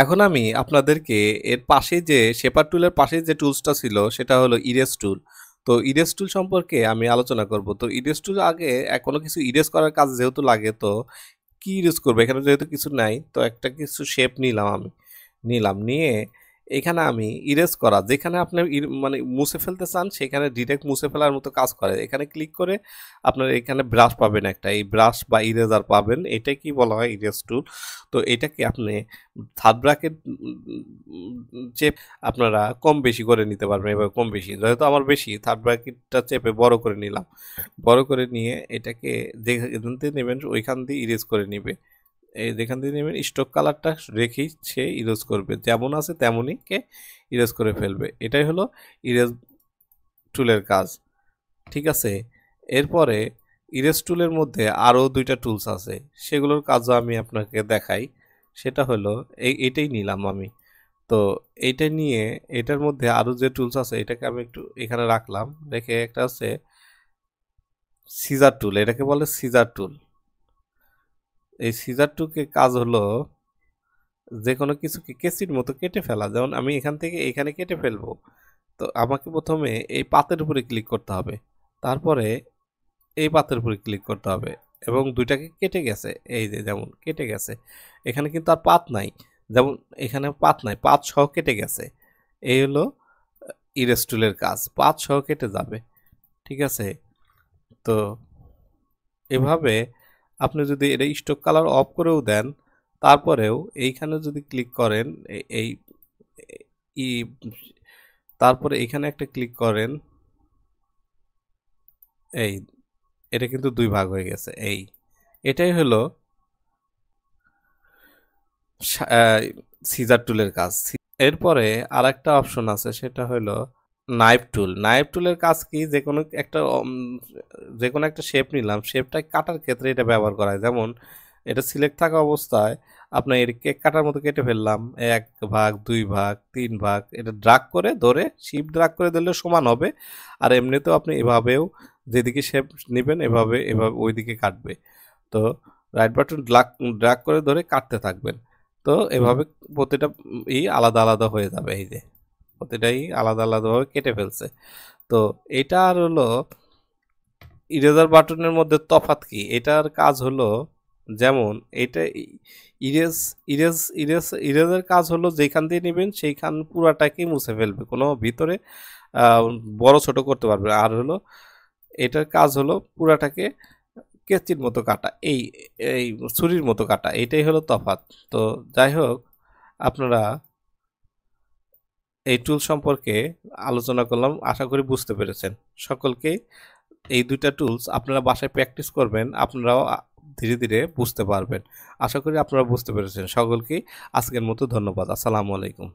এখন আমি আপনাদেরকে এর পাশে যে শেপার টুলের পাশে যে টুলসটা ছিল সেটা হলো ইরেজ টুল। তো ইরেজ টুল সম্পর্কে আমি আলোচনা করব। তো ইরেজ টুল আগে কোনো কিছু ইরেজ করার কাজ যেহেতু লাগে, তো কি ইরেজ করবো এখানে যেহেতু কিছু নাই, তো একটা কিছু শেপ নিলাম আমি, নিয়ে এখানে আমি ইরেজ করা যেখানে আপনি মানে মুছে ফেলতে চান সেখানে ডিরেক্ট মুছে ফেলার মতো কাজ করে। এখানে ক্লিক করে আপনার এখানে ব্রাশ পাবেন, একটা এই ব্রাশ বা ইরেজার পাবেন, এটা কি বলা হয় ইরেজ টুল। তো এটাকে আপনি থার্ড ব্র্যাকেট চেপ আপনারা কম বেশি করে নিতে পারবেন। এবার কম বেশি যেহেতু আমার বেশি, থার্ড ব্র্যাকেটটা চেপে বড় করে নিলাম, বড় করে নিয়ে এটাকে যেখান থেকে নেবেন ওইখান দিয়ে ইরেজ করে নিবে। এই যেখান থেকে নেবেন স্টক কালারটা রেখেই সে ইরেজ করবে, যেমন আছে তেমনই কে ইরেজ করে ফেলবে। এটাই হলো ইরেজ টুলের কাজ, ঠিক আছে। এরপরে ইরেজ টুলের মধ্যে আরও দুইটা টুলস আছে, সেগুলোর কাজও আমি আপনাকে দেখাই। সেটা হলো এইটাই নিলাম আমি। তো এইটা নিয়ে এটার মধ্যে আরও যে টুলস আছে এটাকে আমি একটু এখানে রাখলাম, রেখে একটা আছে সিজার টুল, এটাকে বলে সিজার টুল। এই সিজার টুলকে কাজ হলো যে কোনো কিছুকে কেচির মতো কেটে ফেলা, যেমন আমি এখান থেকে এখানে কেটে ফেলবো। তো আমাকে প্রথমে এই পাতের উপরে ক্লিক করতে হবে, তারপরে এই পাতের উপরে ক্লিক করতে হবে এবং দুইটাকে কেটে গেছে, এই যে যেমন কেটে গেছে। এখানে কিন্তু আর পাত নাই, যেমন এখানে পাত নাই, পাত সহ কেটে গেছে। এই হলো ইরেজ টুলের কাজ, পাত সহ কেটে যাবে, ঠিক আছে। তো এভাবে আপনি যদি এটা স্টক কালার অফ করেও দেন, তারপরেও এইখানে যদি ক্লিক করেন এই ই তারপরে এখানে একটা ক্লিক করেন, এই এটা কিন্তু দুই ভাগ হয়ে গেছে। এটাই হলো সিজার টুলের কাজ। এরপরে আরেকটা অপশন আছে, সেটা হলো নাইফ টুল। নাইফ টুলের কাজ কি, যে কোনো একটা শেপ নিলাম, শেপটা কাটার ক্ষেত্রে এটা ব্যবহার করা হয়। যেমন এটা সিলেক্ট থাকা অবস্থায় আপনার এর কেক কাটার মতো কেটে ফেললাম, এক ভাগ, দুই ভাগ, তিন ভাগ, এটা ড্রাগ করে ধরে শিফট ড্রাগ করে দিলে সমান হবে। আর এমনিতেও আপনি এভাবেও যেদিকে শেপ নেবেন এভাবে এভাবে ওইদিকে কাটবে। তো রাইট বাটন ড্রাগ করে ধরে কাটতে থাকবেন। তো এভাবে প্রতিটা আলাদা আলাদা হয়ে যাবে, এই যে প্রতিটাই আলাদা আলাদাভাবে কেটে ফেলছে। তো এটা আর হলো ইরেজার বাটনের মধ্যে তফাৎ কি, এটার কাজ হলো যেমন এটা ইরেজ ইরেজের কাজ হলো যেখান দিয়ে নেবেন সেইখান পুরাটাকেই মুছে ফেলবে, কোনো ভিতরে বড় ছোট করতে পারবে। আর হলো এটার কাজ হলো পুরাটাকে কেচির মতো কাটা, এই এই ছুরির মতো কাটা, এটাই হলো তফাৎ। তো যাই হোক, আপনারা এই টুল সম্পর্কে আলোচনা করলাম, আশা করি বুঝতে পেরেছেন। সকলকেই এই দুইটা টুলস আপনারা বাসায় প্র্যাকটিস করবেন, আপনারাও ধীরে ধীরে বুঝতে পারবেন। আশা করি আপনারা বুঝতে পেরেছেন। সকলকেই আজকের মতো ধন্যবাদ। আসসালামু আলাইকুম।